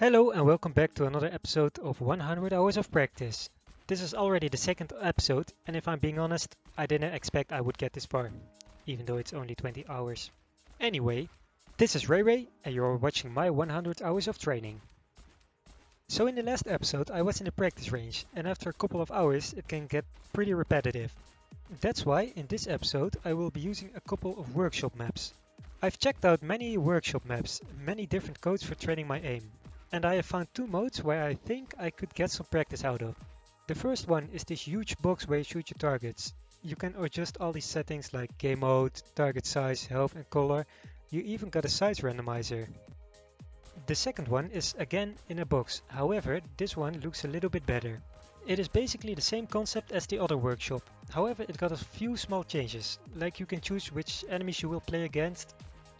Hello and welcome back to another episode of 100 Hours of Practice. This is already the second episode, and if I'm being honest, I didn't expect I would get this far, even though it's only 20 hours. Anyway, this is Ray and you're watching my 100 hours of training. So in the last episode I was in the practice range, and after a couple of hours it can get pretty repetitive. That's why in this episode I will be using a couple of workshop maps. I've checked out many workshop maps, many different codes for training my aim. And I have found two modes where I think I could get some practice out of. The first one is this huge box where you shoot your targets. You can adjust all these settings like game mode, target size, health and color. You even got a size randomizer. The second one is again in a box, however this one looks a little bit better. It is basically the same concept as the other workshop, however it got a few small changes, like you can choose which enemies you will play against,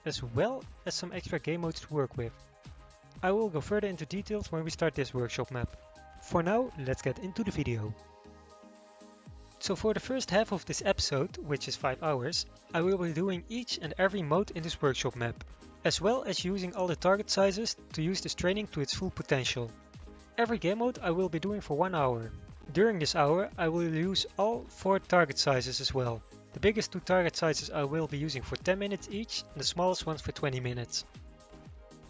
as well as some extra game modes to work with. I will go further into details when we start this workshop map. For now, let's get into the video. So for the first half of this episode, which is 5 hours, I will be doing each and every mode in this workshop map, as well as using all the target sizes to use this training to its full potential. Every game mode I will be doing for 1 hour. During this hour I will use all 4 target sizes as well. The biggest 2 target sizes I will be using for 10 minutes each, and the smallest ones for 20 minutes.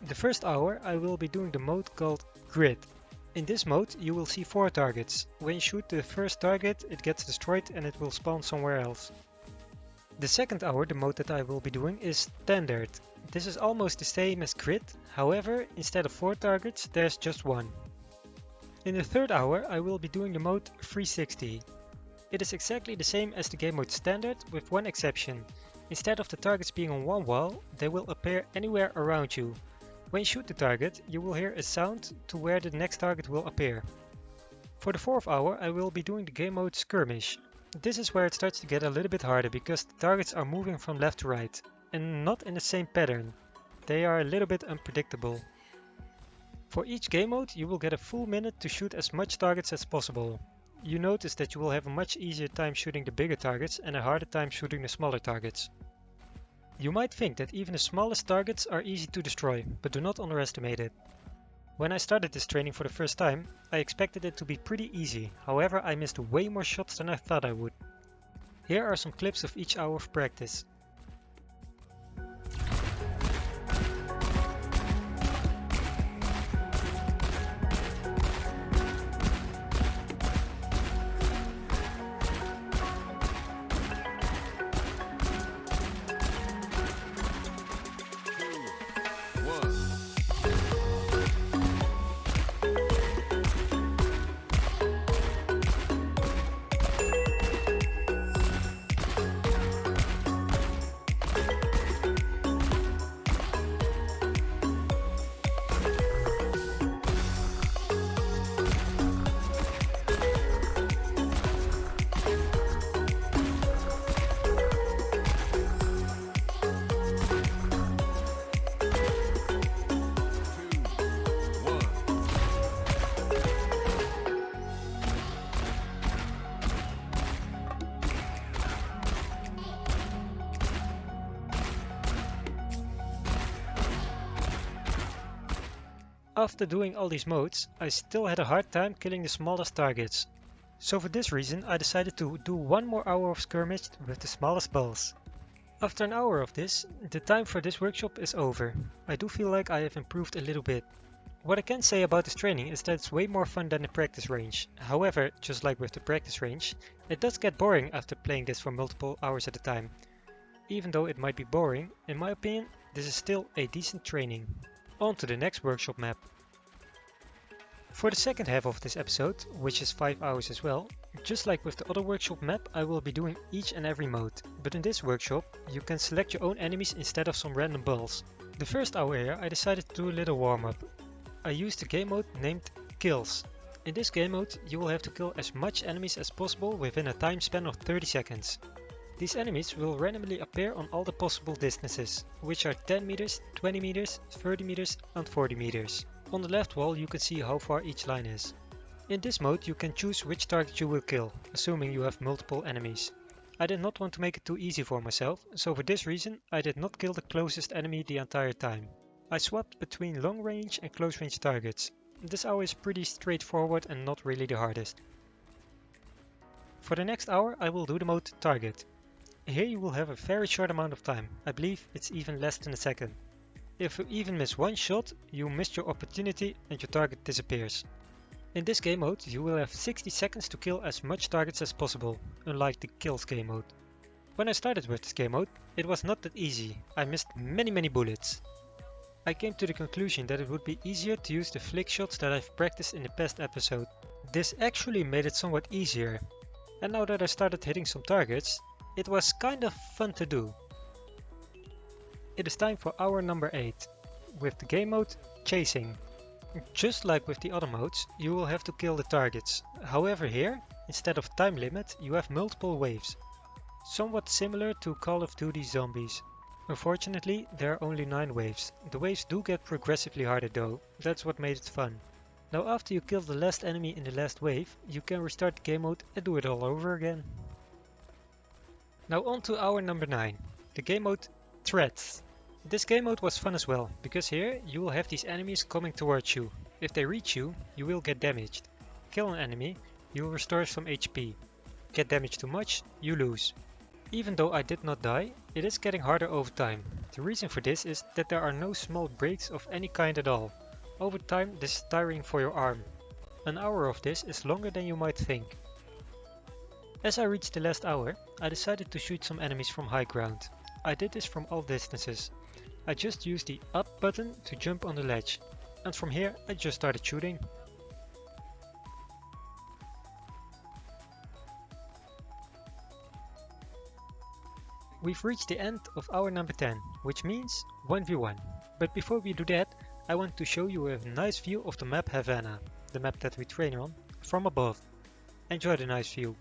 The first hour I will be doing the mode called Grid. In this mode you will see 4 targets. When you shoot the first target it gets destroyed and it will spawn somewhere else. The second hour, the mode that I will be doing, is Standard. This is almost the same as Grid, however instead of 4 targets there's just 1. In the third hour I will be doing the mode 360. It is exactly the same as the game mode Standard with one exception. Instead of the targets being on one wall, they will appear anywhere around you. When you shoot the target, you will hear a sound to where the next target will appear. For the fourth hour I will be doing the game mode Skirmish. This is where it starts to get a little bit harder because the targets are moving from left to right, and not in the same pattern. They are a little bit unpredictable. For each game mode you will get a full minute to shoot as much targets as possible. You notice that you will have a much easier time shooting the bigger targets and a harder time shooting the smaller targets. You might think that even the smallest targets are easy to destroy, but do not underestimate it. When I started this training for the first time, I expected it to be pretty easy, however I missed way more shots than I thought I would. Here are some clips of each hour of practice. After doing all these modes, I still had a hard time killing the smallest targets. So for this reason I decided to do one more hour of skirmish with the smallest balls. After an hour of this, the time for this workshop is over. I do feel like I have improved a little bit. What I can say about this training is that it's way more fun than the practice range. However, just like with the practice range, it does get boring after playing this for multiple hours at a time. Even though it might be boring, in my opinion, this is still a decent training. On to the next workshop map. For the second half of this episode, which is 5 hours as well, just like with the other workshop map I will be doing each and every mode, but in this workshop you can select your own enemies instead of some random balls. The first hour here I decided to do a little warm up. I used a game mode named Kills. In this game mode you will have to kill as much enemies as possible within a time span of 30 seconds. These enemies will randomly appear on all the possible distances, which are 10 meters, 20 meters, 30 meters and 40 meters. On the left wall you can see how far each line is. In this mode you can choose which target you will kill, assuming you have multiple enemies. I did not want to make it too easy for myself, so for this reason I did not kill the closest enemy the entire time. I swapped between long range and close range targets. This hour is pretty straightforward and not really the hardest. For the next hour I will do the mode target. Here you will have a very short amount of time, I believe it's even less than a second. If you even miss one shot, you missed your opportunity and your target disappears. In this game mode you will have 60 seconds to kill as much targets as possible, unlike the kills game mode. When I started with this game mode, it was not that easy, I missed many bullets. I came to the conclusion that it would be easier to use the flick shots that I've practiced in the past episode. This actually made it somewhat easier, and now that I started hitting some targets, it was kind of fun to do. It is time for hour number 8, with the game mode Chasing. Just like with the other modes, you will have to kill the targets. However here, instead of time limit, you have multiple waves. Somewhat similar to Call of Duty Zombies. Unfortunately, there are only 9 waves. The waves do get progressively harder though, that's what made it fun. Now after you kill the last enemy in the last wave, you can restart the game mode and do it all over again. Now on to hour number 9, the game mode Threats. This game mode was fun as well, because here you will have these enemies coming towards you. If they reach you, you will get damaged. Kill an enemy, you will restore some HP. Get damaged too much, you lose. Even though I did not die, it is getting harder over time. The reason for this is that there are no small breaks of any kind at all. Over time this is tiring for your arm. An hour of this is longer than you might think. As I reached the last hour, I decided to shoot some enemies from high ground. I did this from all distances. I just used the up button to jump on the ledge, and from here I just started shooting. We've reached the end of hour number 10, which means 1v1. But before we do that, I want to show you a nice view of the map Havana, the map that we train on, from above. Enjoy the nice view.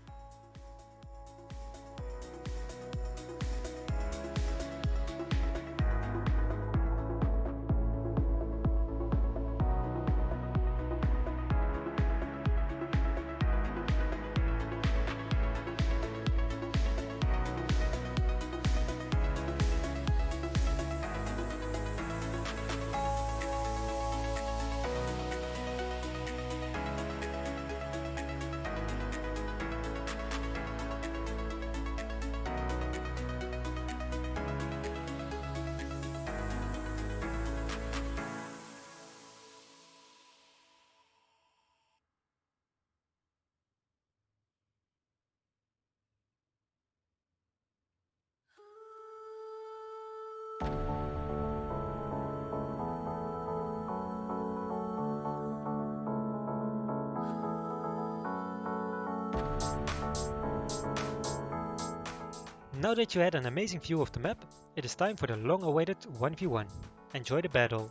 Now that you had an amazing view of the map, it is time for the long-awaited 1v1. Enjoy the battle!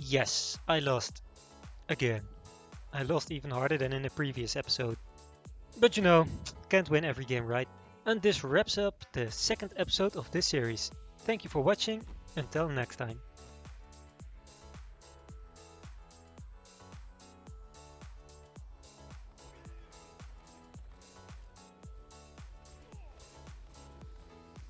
Yes, I lost. Again. I lost even harder than in the previous episode. But you know, can't win every game, right? And this wraps up the second episode of this series. Thank you for watching, until next time.